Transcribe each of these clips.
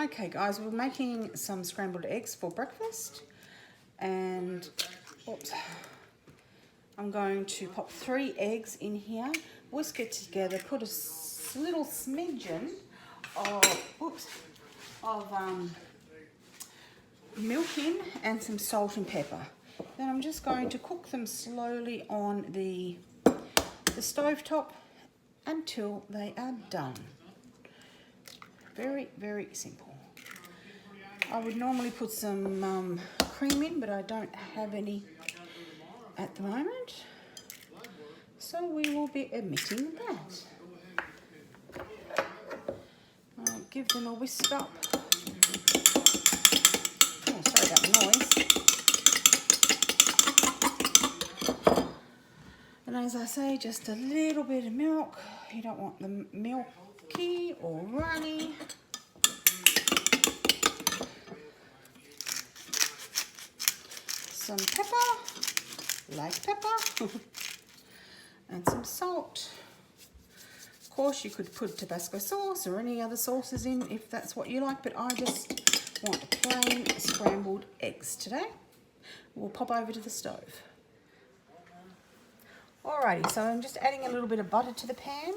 Okay guys, we're making some scrambled eggs for breakfast, and oops, I'm going to pop 3 eggs in here, whisk it together, put a little smidgen of milk in and some salt and pepper. Then I'm just going to cook them slowly on the stovetop until they are done. Very, very simple. I would normally put some cream in, but I don't have any at the moment, so we will be omitting that. I'll give them a whisk up. Oh, sorry about the noise. And as I say, just a little bit of milk. You don't want them milky or runny. Some pepper, like pepper, and some salt. Of course, you could put Tabasco sauce or any other sauces in if that's what you like, but I just want plain scrambled eggs today. We'll pop over to the stove. Alrighty, so I'm just adding a little bit of butter to the pan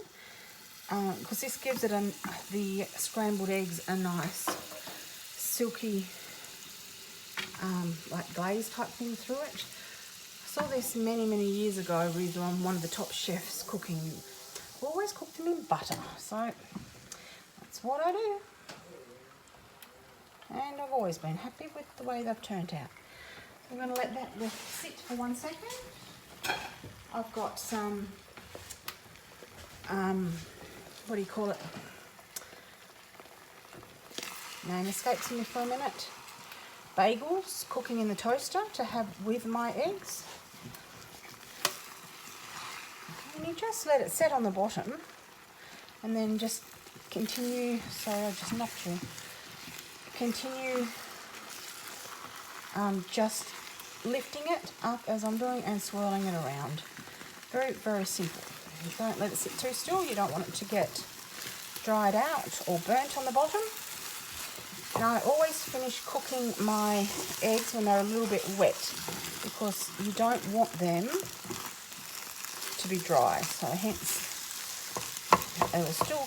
because this gives it the scrambled eggs a nice silky like glaze type thing through it. I saw this many years ago with one of the top chefs cooking. Always cooked them in butter, so that's what I do. And I've always been happy with the way they've turned out. I'm going to let that sit for 1 second. I've got some, what do you call it? Name escapes me for a minute. Bagels cooking in the toaster to have with my eggs. And you just let it set on the bottom and then just continue, sorry I just knocked you, continue just lifting it up as I'm doing and swirling it around. Very, very simple. You don't let it sit too still, you don't want it to get dried out or burnt on the bottom. And I always finish cooking my eggs when they're a little bit wet because you don't want them to be dry. So hence, they will still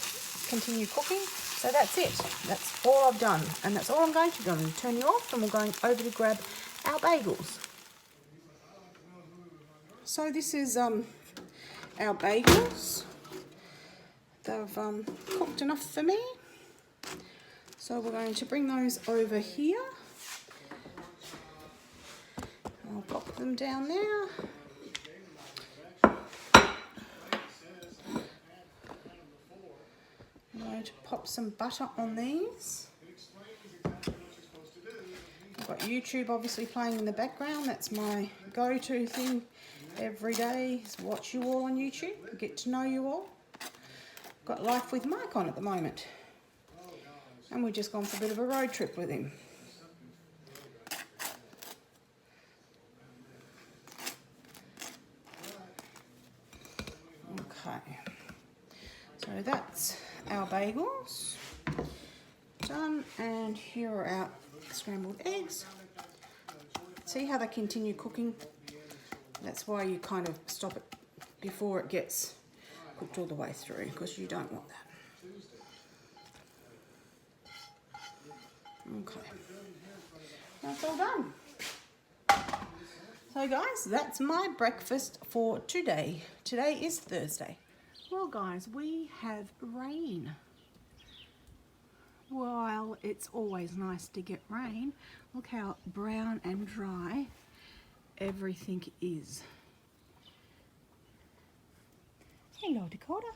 continue cooking. So that's it. That's all I've done. And that's all I'm going to do. I'm going to turn you off and we're going over to grab our bagels. So this is our bagels. They've cooked enough for me. So we're going to bring those over here. I'll pop them down there. I'm going to pop some butter on these. I've got YouTube obviously playing in the background. That's my go-to thing every day, is watch you all on YouTube, get to know you all. Got Life with Mike on at the moment. And we've just gone for a bit of a road trip with him. Okay, so that's our bagels done, and here are our scrambled eggs. See how they continue cooking? That's why you kind of stop it before it gets cooked all the way through, because you don't want that. Okay, that's all done. So guys, that's my breakfast for today. Today is Thursday. Well guys, we have rain. While it's always nice to get rain, look how brown and dry everything is. Hello Dakota.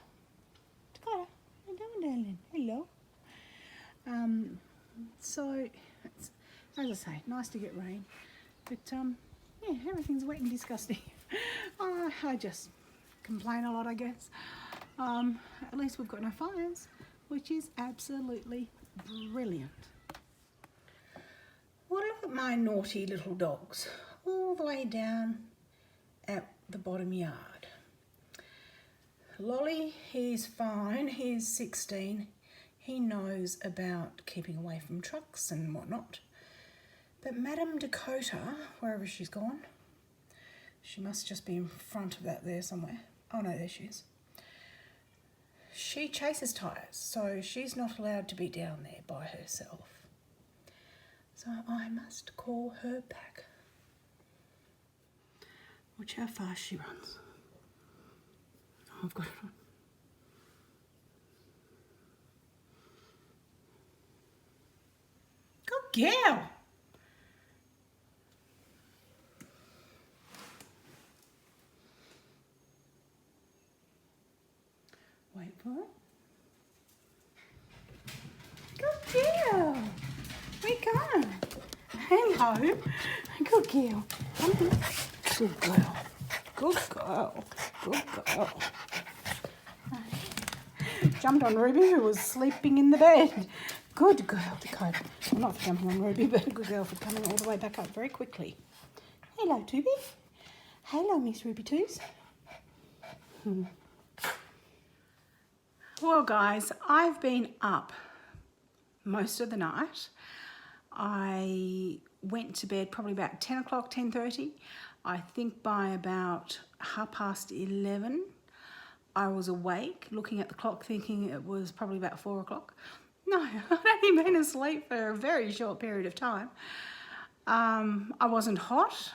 Dakota, how you doing, darling? Hello. So, it's, as I say, nice to get rain, but yeah, everything's wet and disgusting. I just complain a lot, I guess. At least we've got no fires, which is absolutely brilliant. Well, look at my naughty little dogs, all the way down at the bottom yard. Lolly, he's fine, he's 16. He knows about keeping away from trucks and whatnot. But Madame Dakota, wherever she's gone, she must just be in front of that there somewhere. Oh no, there she is. She chases tyres, so she's not allowed to be down there by herself. So I must call her back. Watch how fast she runs. Oh, I've got it on. Good girl. Wait for it. Good girl. Where you going? Hello. Good girl. Good girl. Good girl. Good girl. Jumped on Ruby, who was sleeping in the bed. Good girl, Dakota. I'm not for jumping on Ruby, but a good girl for coming all the way back up very quickly. Hello, Toby. Hello, Miss Ruby Toos. Well, guys, I've been up most of the night. I went to bed probably about 10 o'clock, 10:30. I think by about 11:30, I was awake, looking at the clock, thinking it was probably about 4 o'clock. No, I'd only been asleep for a very short period of time. I wasn't hot,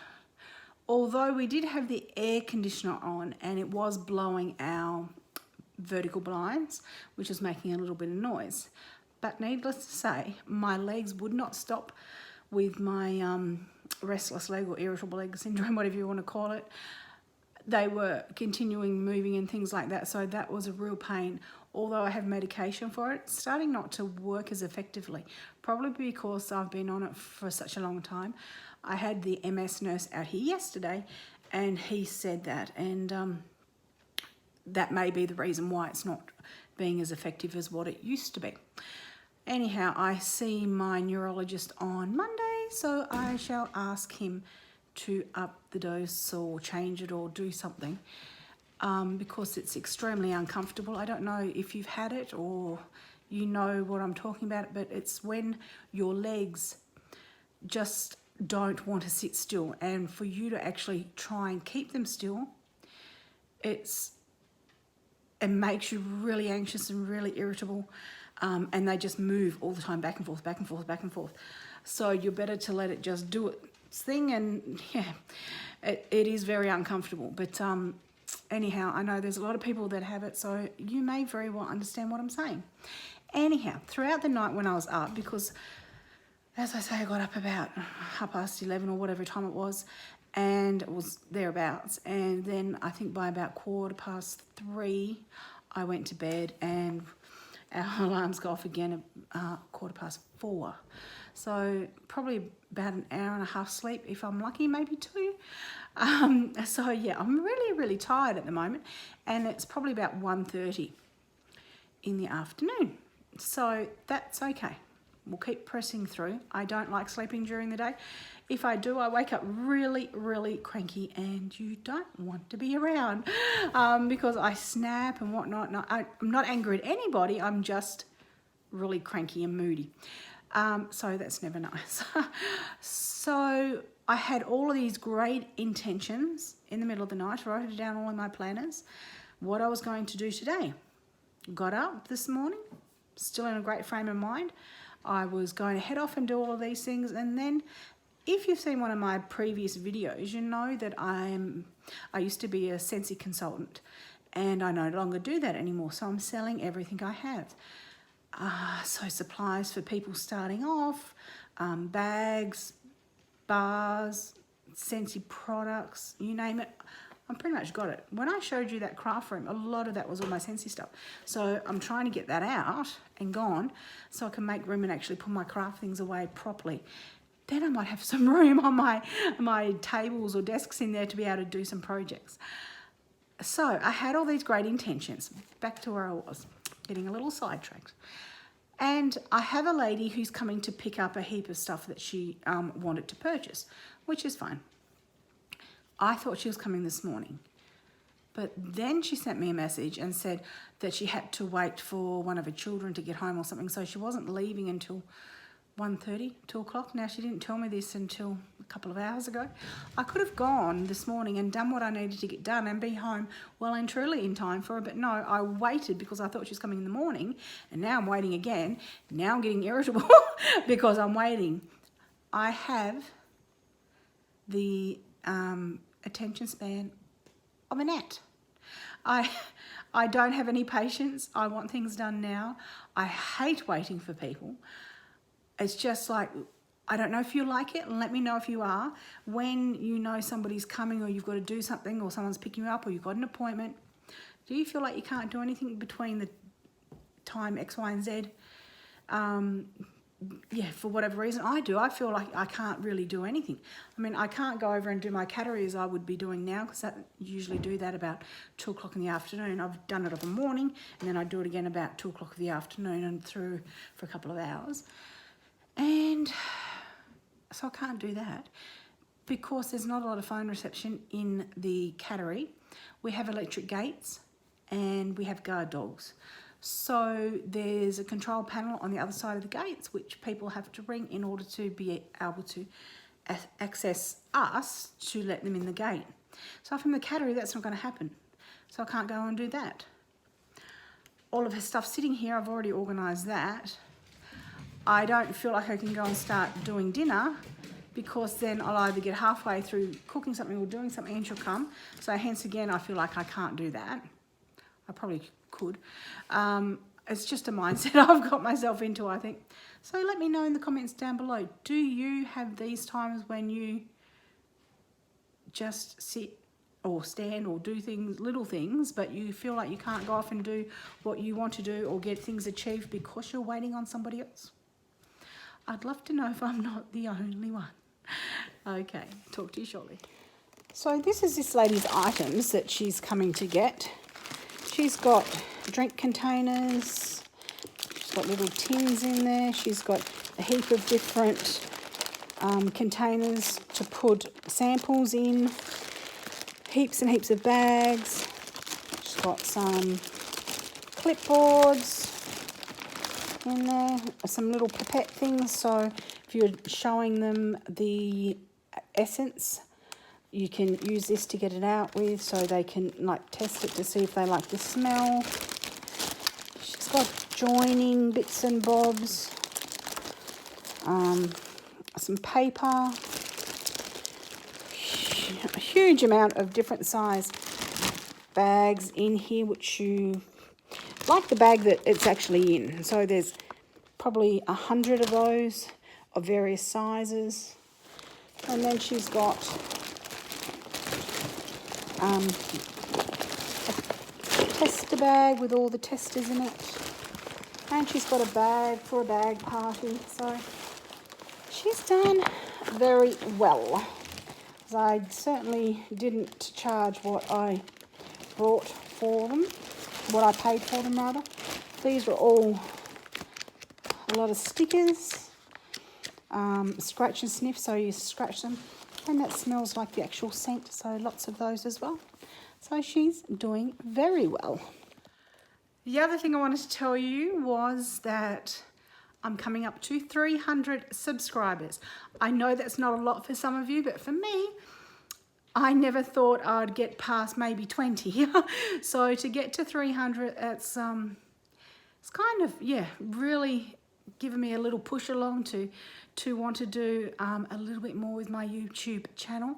although we did have the air conditioner on and it was blowing our vertical blinds, which was making a little bit of noise. But needless to say, my legs would not stop with my restless leg or irritable leg syndrome, whatever you want to call it. They were continuing moving and things like that, so that was a real pain. Although I have medication for it, it's starting not to work as effectively, probably because I've been on it for such a long time. I had the MS nurse out here yesterday and he said that, and that may be the reason why it's not being as effective as what it used to be. Anyhow, I see my neurologist on Monday, so I shall ask him to up the dose or change it or do something, because it's extremely uncomfortable. I don't know if you've had it or you know what I'm talking about, but it's when your legs just don't want to sit still, and for you to actually try and keep them still, it makes you really anxious and really irritable, and they just move all the time, back and forth, back and forth, back and forth. So you're better to let it just do its thing, and yeah, it is very uncomfortable. But anyhow, I know there's a lot of people that have it, so you may very well understand what I'm saying. Anyhow, throughout the night when I was up, because as I say, I got up about 11:30 or whatever time it was, and it was thereabouts, and then I think by about 3:15 I went to bed, and our alarms go off again at 4:15. So probably about an hour and a half sleep if I'm lucky, maybe 2. So yeah, I'm really, really tired at the moment, and it's probably about 1:30 in the afternoon. So that's okay. We'll keep pressing through. I don't like sleeping during the day. If I do, I wake up really, really cranky, and you don't want to be around, because I snap and whatnot. No, I'm not angry at anybody. I'm just really cranky and moody. So that's never nice. So I had all of these great intentions in the middle of the night. I wrote it down all in my planners, what I was going to do today. Got up this morning, still in a great frame of mind. I was going to head off and do all of these things, and then if you've seen one of my previous videos, you know that I used to be a Sensi consultant, and I no longer do that anymore, so I'm selling everything I have. So supplies for people starting off, bags, bars, Sensi products, you name it, I pretty much got it. When I showed you that craft room, a lot of that was all my Sensi stuff. So I'm trying to get that out and gone so I can make room and actually put my craft things away properly. Then I might have some room on my tables or desks in there to be able to do some projects. So I had all these great intentions. Back to where I was, getting a little sidetracked. And I have a lady who's coming to pick up a heap of stuff that she wanted to purchase, which is fine. I thought she was coming this morning, But then she sent me a message and said that she had to wait for one of her children to get home or something, so she wasn't leaving until 1:30, 2 o'clock. Now, she didn't tell me this until a couple of hours ago. I could have gone this morning and done what I needed to get done and be home well and truly in time for her, but no, I waited because I thought she was coming in the morning, and now I'm waiting again. Now I'm getting irritable because I'm waiting. I have the attention span of a gnat. I don't have any patience. I want things done now. I hate waiting for people. It's just like, I don't know if you like it, and let me know if you are. When you know somebody's coming, or you've got to do something, or someone's picking you up, or you've got an appointment, do you feel like you can't do anything between the time X, Y, and Z? Yeah, for whatever reason, I do. I feel like I can't really do anything. I mean, I can't go over and do my cattery as I would be doing now, because I usually do that about 2 o'clock in the afternoon. I've done it of a morning, and then I do it again about 2 o'clock in the afternoon and through for a couple of hours. And so I can't do that because there's not a lot of phone reception in the cattery. We have electric gates and we have guard dogs. So there's a control panel on the other side of the gates, which people have to ring in order to be able to access us to let them in the gate. So from the cattery, that's not going to happen. So I can't go and do that. All of her stuff sitting here, I've already organised that. I don't feel like I can go and start doing dinner because then I'll either get halfway through cooking something or doing something and she'll come. So hence again, I feel like I can't do that. I probably could. It's just a mindset I've got myself into, I think. So let me know in the comments down below. Do you have these times when you just sit or stand or do things, little things, but you feel like you can't go off and do what you want to do or get things achieved because you're waiting on somebody else? I'd love to know if I'm not the only one. Okay, talk to you shortly. So this is this lady's items that she's coming to get. She's got drink containers, she's got little tins in there, she's got a heap of different containers to put samples in, heaps and heaps of bags. She's got some clipboards in there, some little pipette things, so if you're showing them the essence, you can use this to get it out with, so they can like test it to see if they like the smell. She's got joining bits and bobs, some paper, a huge amount of different size bags in here, which you like the bag that it's actually in. So there's probably 100 of those of various sizes. And then she's got a tester bag with all the testers in it. And she's got a bag for a bag party. So she's done very well. I certainly didn't charge what I brought for them, what I paid for them rather. These were all a lot of stickers, scratch and sniff, so you scratch them, and that smells like the actual scent, so lots of those as well. So she's doing very well. The other thing I wanted to tell you was that I'm coming up to 300 subscribers. I know that's not a lot for some of you, but for me, I never thought I'd get past maybe 20. So to get to 300, it's kind of, yeah, really given me a little push along to want to do a little bit more with my YouTube channel.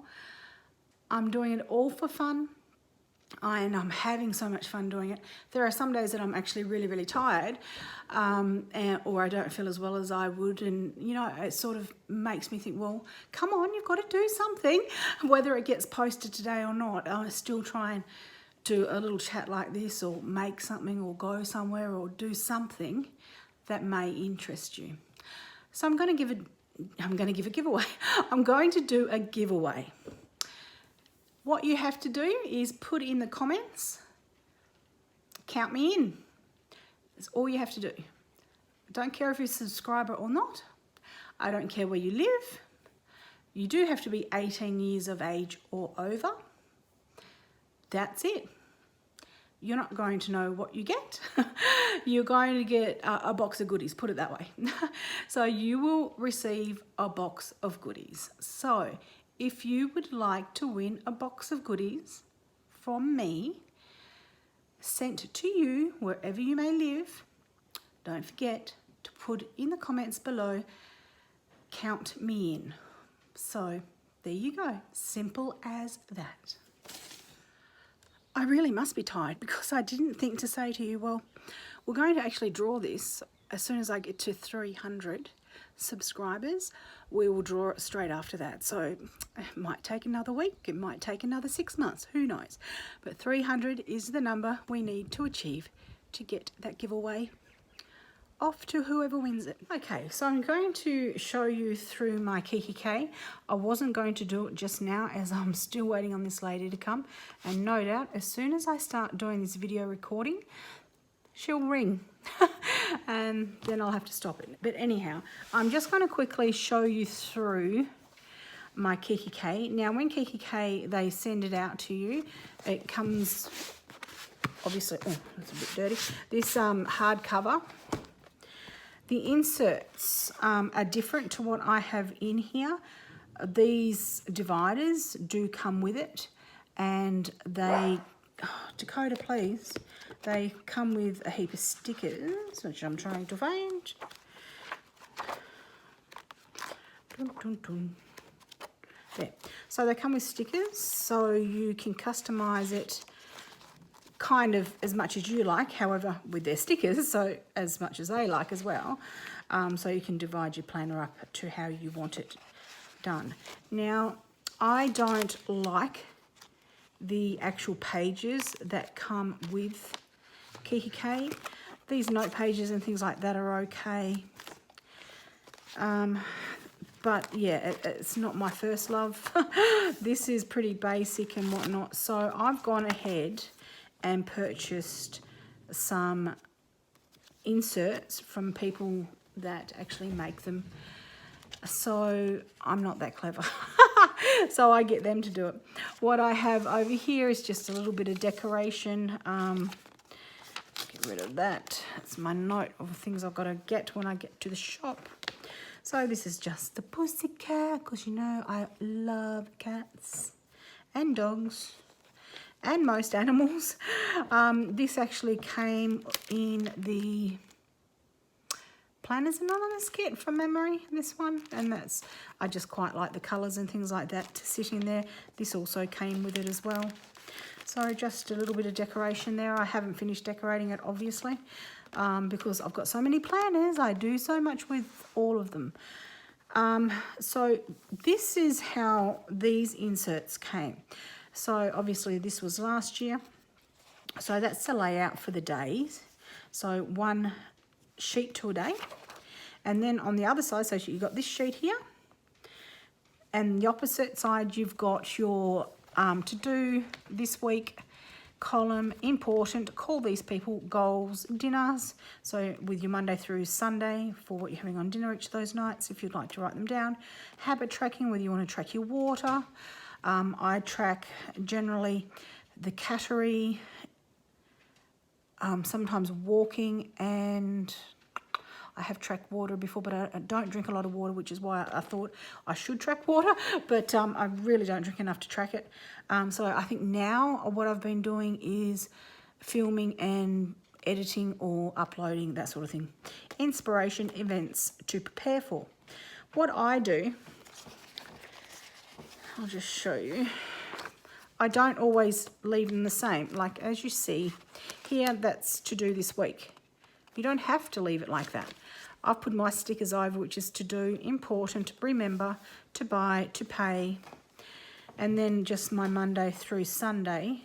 I'm doing it all for fun. And I'm having so much fun doing it. There are some days that I'm actually really, really tired, or I don't feel as well as I would, and you know, it sort of makes me think, well, come on, you've got to do something. Whether it gets posted today or not, I'll still try and do a little chat like this, or make something, or go somewhere, or do something that may interest you. So I'm going to give a giveaway. I'm going to do a giveaway. What you have to do is put in the comments, count me in. That's all you have to do. I don't care if you're a subscriber or not. I don't care where you live. You do have to be 18 years of age or over. That's it. you're not going to know what you get. You're going to get a box of goodies, put it that way. So you will receive a box of goodies. So if you would like to win a box of goodies from me, sent to you wherever you may live, don't forget to put in the comments below, count me in. So there you go, simple as that. I really must be tired because I didn't think to say to you, well, we're going to actually draw this as soon as I get to 300 subscribers. We will draw it straight after that. So it might take another week, it might take another 6 months, who knows. But 300 is the number we need to achieve to get that giveaway off to whoever wins it. Okay, so I'm going to show you through my Kiki K. I wasn't going to do it just now as I'm still waiting on this lady to come, and no doubt as soon as I start doing this video recording, she'll ring and then I'll have to stop it. But anyhow, I'm just going to quickly show you through my Kiki K. Now when Kiki K, they send it out to you, it comes obviously, oh, that's a bit dirty, this hardcover. The inserts are different to what I have in here. These dividers do come with it, and they, oh, Dakota please, they come with a heap of stickers, which I'm trying to find. Dun, dun, dun. There. So they come with stickers, so you can customize it kind of as much as you like, however with their stickers, so as much as they like as well. So you can divide your planner up to how you want it done. Now I don't like the actual pages that come with Kiki K. These note pages and things like that are okay, but yeah, it's not my first love. This is pretty basic and whatnot, so I've gone ahead and purchased some inserts from people that actually make them. So I'm not that clever. So I get them to do it. What I have over here is just a little bit of decoration. Get rid of that. That's my note of things I've got to get when I get to the shop. So this is just the pussycat, because you know I love cats and dogs and most animals. This actually came in the Planners Anonymous kit from memory, this one, and that's, I just quite like the colours and things like that to sit in there. This also came with it as well. So just a little bit of decoration there. I haven't finished decorating it obviously, because I've got so many planners. I do so much with all of them. So this is how these inserts came. So obviously this was last year. So that's the layout for the days. So one sheet to a day. And then on the other side, so you've got this sheet here. And the opposite side, you've got your to do this week column, important, call these people, goals, dinners. So with your Monday through Sunday for what you're having on dinner each of those nights, if you'd like to write them down. Habit tracking, whether you want to track your water. I track generally the cattery, sometimes walking, and I have tracked water before, but I don't drink a lot of water, which is why I thought I should track water, but I really don't drink enough to track it. So I think now what I've been doing is filming and editing or uploading, that sort of thing. Inspiration, events to prepare for. What I do, I'll just show you. I don't always leave them the same. Like as you see here, that's to do this week. You don't have to leave it like that. I've put my stickers over, which is to do, important, remember, to buy, to pay, and then just my Monday through Sunday,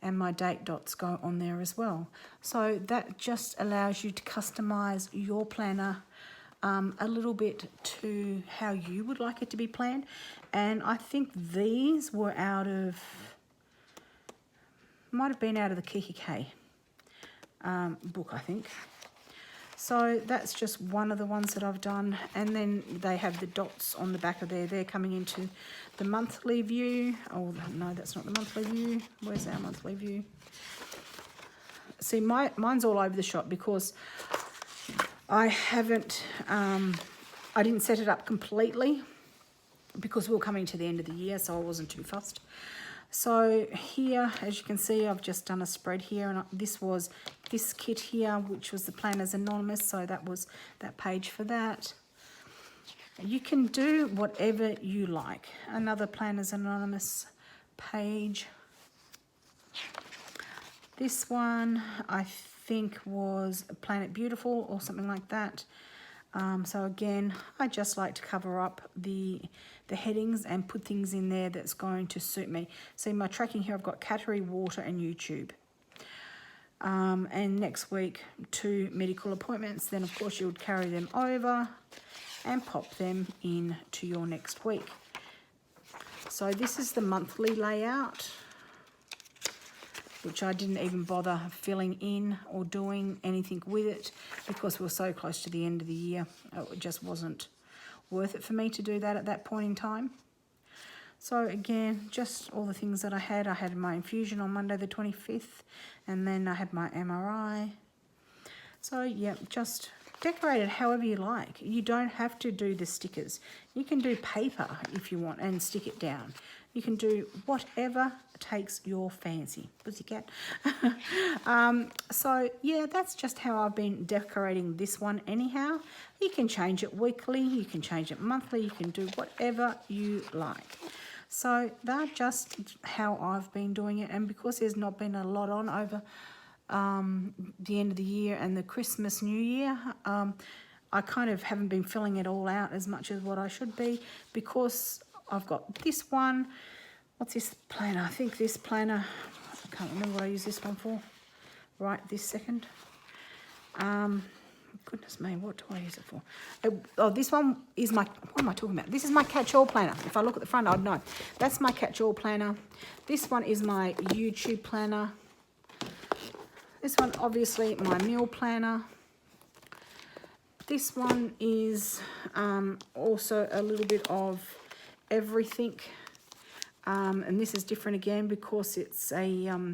and my date dots go on there as well. So that just allows you to customize your planner a little bit to how you would like it to be planned. And I think these were out of, might have been out of the Kiki K book, I think. So that's just one of the ones that I've done. And then they have the dots on the back of there. They're coming into the monthly view. Oh, no, that's not the monthly view. Where's our monthly view? see, mine's all over the shop because I haven't, I didn't set it up completely because we were coming to the end of the year, so I wasn't too fussed. So here, as you can see, I've just done a spread here, and this was this kit here, which was the Planners Anonymous, so that was that page for that. You can do whatever you like. Another Planners Anonymous page. This one, I think, was Planet Beautiful or something like that. So again, I just like to cover up the headings and put things in there that's going to suit me. See, my tracking here, I've got Cattery, Water and YouTube. And next week, 2 medical appointments. Then, of course, you would carry them over and pop them in to your next week. So this is the monthly layout, which I didn't even bother filling in or doing anything with it because we're so close to the end of the year. It just wasn't worth it for me to do that at that point in time. So again, just all the things that I had. I had my infusion on Monday the 25th, and then I had my MRI. So yeah, just decorate it however you like. You don't have to do the stickers. You can do paper if you want and stick it down. You can do whatever takes your fancy. Pussycat. So yeah, that's just how I've been decorating this one anyhow. You can change it weekly, you can change it monthly, you can do whatever you like. So that's just how I've been doing it, and because there's not been a lot on over the end of the year and the Christmas New Year, I kind of haven't been filling it all out as much as what I should be, because I've got this one. What's this planner? I think this planner, I can't remember what I use this one for right this second. Goodness me, what do I use it for? Oh, this one is my, what am I talking about? This is my catch-all planner. If I look at the front, I'd know. That's my catch-all planner. This one is my YouTube planner. This one, obviously, my meal planner. This one is also a little bit of everything. And this is different again because it's a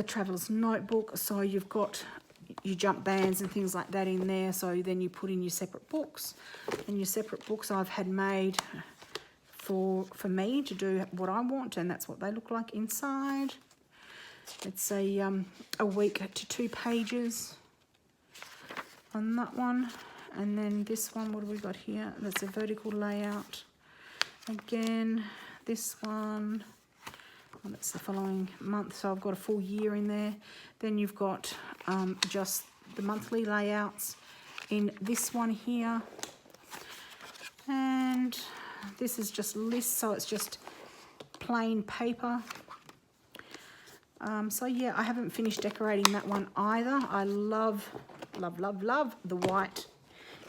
traveller's notebook. So you've got your jump bands and things like that in there. So then you put in your separate books. And your separate books I've had made for me to do what I want. And that's what they look like inside. It's a week to 2 pages on that one. And then this one, what have we got here? That's a vertical layout. Again, this one, well, that's the following month, so I've got a full year in there. Then you've got just the monthly layouts in this one here. And this is just lists, so it's just plain paper. So yeah, I haven't finished decorating that one either. I love, love, love, love the white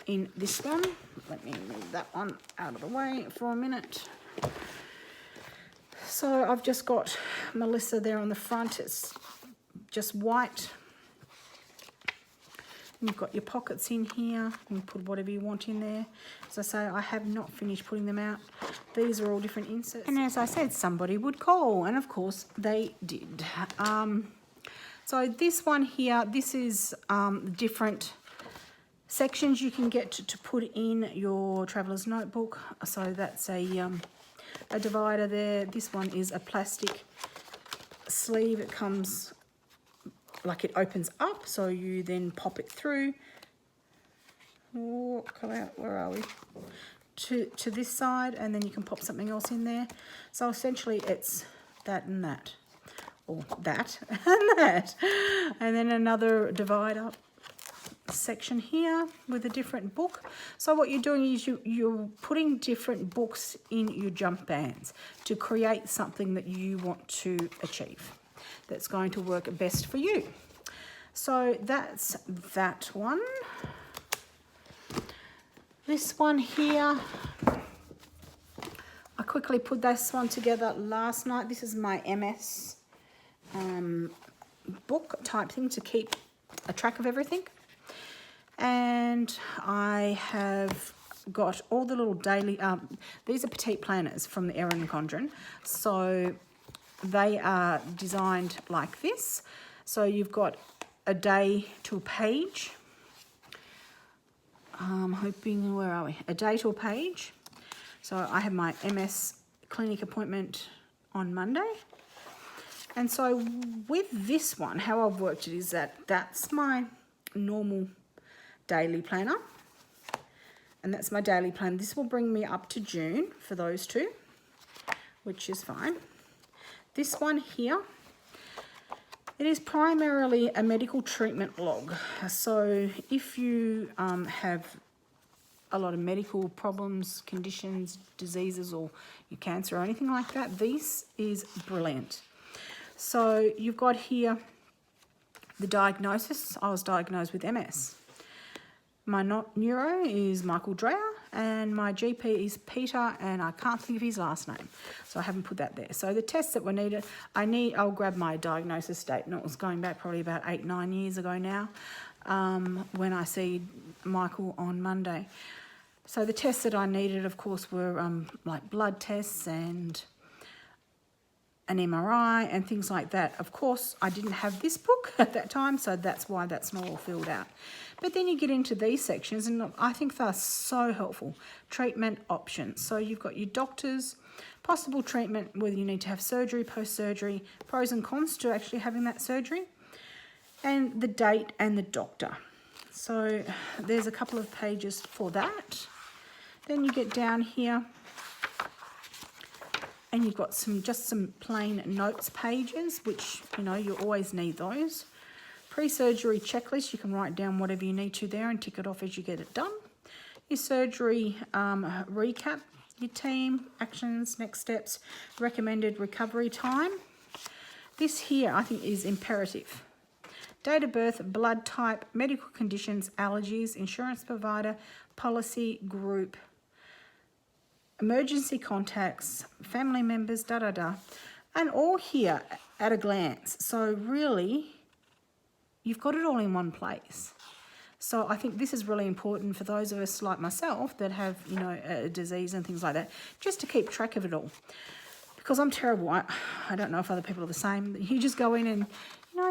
in this one. Let me move that one out of the way for a minute. So I've just got Melissa there on the front. It's just white. And you've got your pockets in here. You can put whatever you want in there. As I say, I have not finished putting them out. These are all different inserts. And as I said, somebody would call. And of course they did. So this one here, this is different sections you can get to put in your traveller's notebook. So that's a divider there. This one is a plastic sleeve. It comes like it opens up, so you then pop it through. Oh, come out, where are we? To this side, and then you can pop something else in there. So essentially it's that and that, or that and that. And then another divider section here with a different book. So what you're doing is you're putting different books in your jump bands to create something that you want to achieve that's going to work best for you. So that's that one. This one here, I quickly put this one together last night. This is my MS book type thing to keep a track of everything. And I have got all the little daily, these are petite planners from the Erin and Condren. So they are designed like this. So you've got a day to a page. I'm hoping, where are we? A day to a page. So I have my MS clinic appointment on Monday. And so with this one, how I've worked it is that that's my normal daily planner. And that's my daily plan. This will bring me up to June for those two, which is fine. This one here, it is primarily a medical treatment log. So if you have a lot of medical problems, conditions, diseases, or your cancer or anything like that, this is brilliant. So you've got here the diagnosis. I was diagnosed with MS. My neuro is Michael Dreyer, and my GP is Peter, and I can't think of his last name, so I haven't put that there. So the tests that were needed, I'll grab my diagnosis date, and it was going back probably about 8-9 years ago now, when I see Michael on Monday. So the tests that I needed, of course, were like blood tests and an MRI and things like that. Of course, I didn't have this book at that time, so that's why that's not all filled out. But then you get into these sections, and I think they're so helpful. Treatment options. So you've got your doctors, possible treatment, whether you need to have surgery, post-surgery, pros and cons to actually having that surgery, and the date and the doctor. So there's a couple of pages for that. Then you get down here, and you've got just some plain notes pages, which, you always need those. Pre-surgery checklist, you can write down whatever you need to there and tick it off as you get it done. Your surgery recap, your team, actions, next steps, recommended recovery time. This here, I think, is imperative. Date of birth, blood type, medical conditions, allergies, insurance provider, policy, group, emergency contacts, family members, and all here at a glance. So really, you've got it all in one place. So I think this is really important for those of us like myself that have, a disease and things like that, just to keep track of it all. Because I'm terrible. I don't know if other people are the same. You just go in and,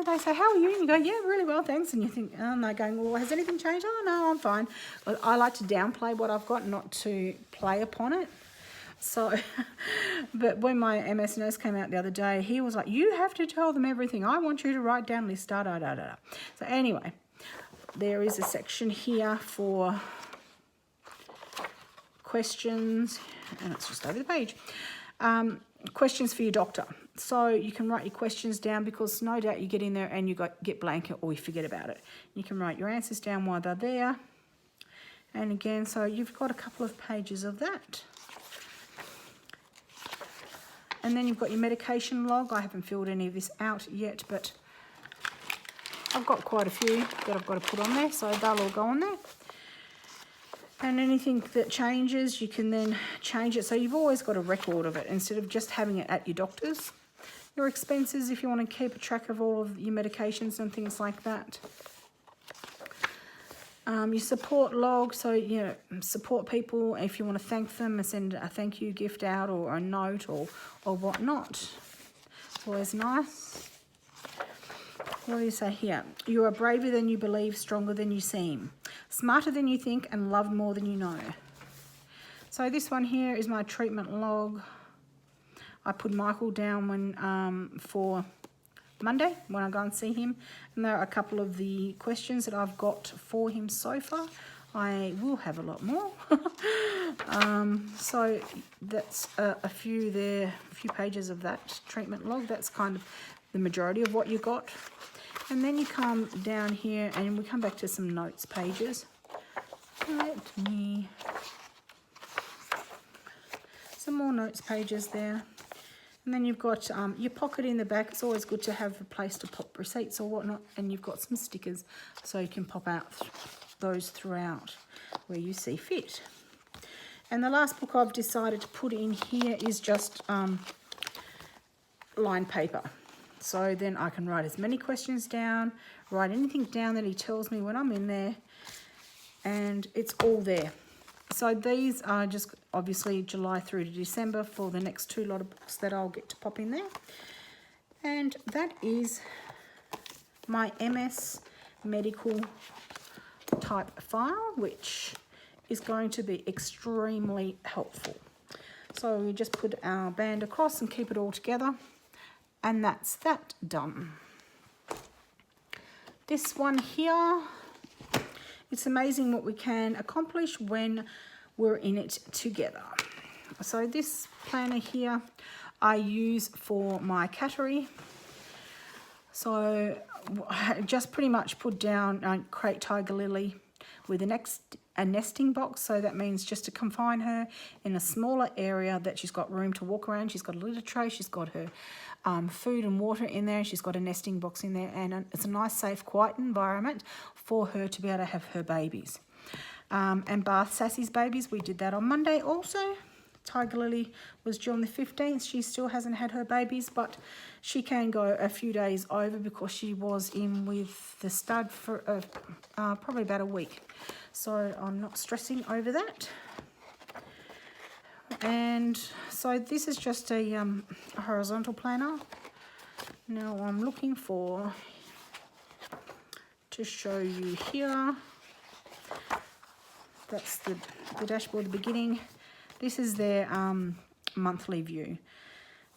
they say, how are you? And you go, yeah, really well, thanks. And you think, and they're going, well, has anything changed? Oh, no, I'm fine. But I like to downplay what I've got, not to play upon it. So, but when my MS nurse came out the other day, he was like, you have to tell them everything. I want you to write down list, So anyway, there is a section here for questions, and it's just over the page. Questions for your doctor. So you can write your questions down, because no doubt you get in there and you get blank or you forget about it. You can write your answers down while they're there. And again, so you've got a couple of pages of that. And then you've got your medication log. I haven't filled any of this out yet, but I've got quite a few that I've got to put on there, so they'll all go on there. And anything that changes, you can then change it. So you've always got a record of it instead of just having it at your doctor's. Your expenses, if you want to keep a track of all of your medications and things like that. Your support log, so support people if you want to thank them and send a thank you gift out or a note or whatnot. It's always nice. What do you say here? You are braver than you believe, stronger than you seem, smarter than you think, and loved more than you know. So this one here is my treatment log. I put Michael down when for Monday when I go and see him, and there are a couple of the questions that I've got for him so far. I will have a lot more. So that's a few there, a few pages of that treatment log. That's kind of the majority of what you got. And then you come down here and we come back to some notes pages. Some more notes pages there. And then you've got your pocket in the back. It's always good to have a place to pop receipts or whatnot. And you've got some stickers so you can pop out those throughout where you see fit. And the last book I've decided to put in here is just lined paper. So then I can write as many questions down, write anything down that he tells me when I'm in there, and it's all there. So these are just obviously July through to December for the next two lot of books that I'll get to pop in there. And that is my MS medical type file, which is going to be extremely helpful. So we just put our band across and keep it all together, and that's that done. This one here, it's amazing what we can accomplish when we're in it together. So this planner here I use for my cattery. So I just pretty much put down crate tiger lily with a nesting box. So that means just to confine her in a smaller area that she's got room to walk around. She's got a litter tray, she's got her food and water in there, she's got a nesting box in there, and it's a nice, safe, quiet environment for her to be able to have her babies. And bath Sassy's babies, we did that on Monday also. Tiger Lily was due on the 15th. She still hasn't had her babies, but she can go a few days over because she was in with the stud for probably about a week. So I'm not stressing over that. And so this is just a horizontal planner. Now I'm looking to show you here. That's the dashboard, the beginning. This is their monthly view.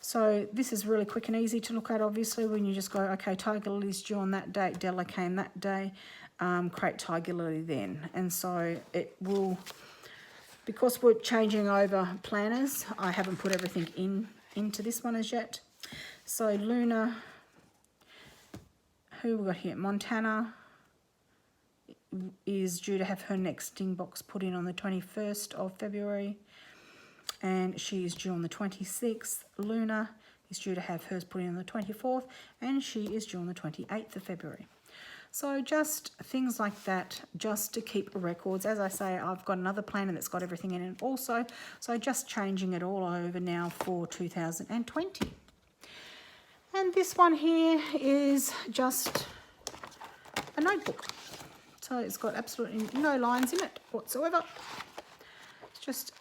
So this is really quick and easy to look at, obviously, when you just go, okay, Tiger Lily's due on that date, Della came that day, create Tiger Lily then. And so it will, because we're changing over planners, I haven't put everything into this one as yet. So Luna, who we got here? Montana is due to have her nesting box put in on the 21st of February. And she is due on the 26th. Luna is due to have hers put in on the 24th, and she is due on the 28th of February. So just things like that, just to keep records. As I say, I've got another planner that's got everything in it also, so just changing it all over now for 2020. And this one here is just a notebook. So it's got absolutely no lines in it whatsoever. It's just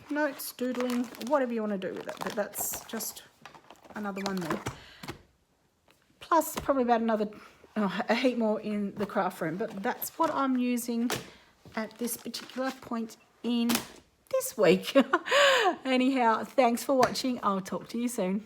notes, doodling, whatever you want to do with it, but that's just another one there. Plus probably about another a heap more in the craft room, but that's what I'm using at this particular point in this week. Anyhow, thanks for watching. I'll talk to you soon.